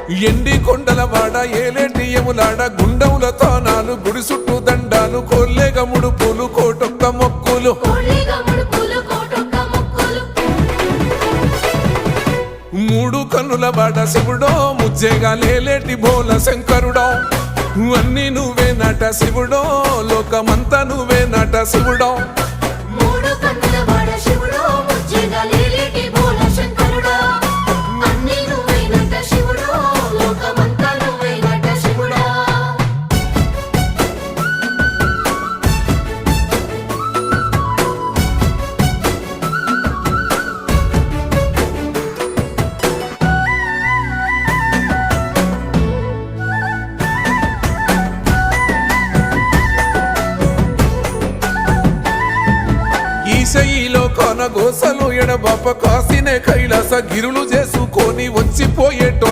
ఎండి కొండల వాడ ఏలేటియములాడ గుండముల తానాలు గుడి చుట్టూ దండాలు కోల్లేగ ముడుపులు కోటొక్క మొక్కులు మూడు కన్నుల వాడ శివుడో ముజ్జేగా లేలేటి బోల శంకరుడో అన్ని నువ్వే నట శివుడో లోకమంతా నువ్వే నట శివుడో ఈశయిలో కొన గోసలు ఎడబాప కాసినే కైలాస గిరులు చేసుకొని వచ్చిపోయేటో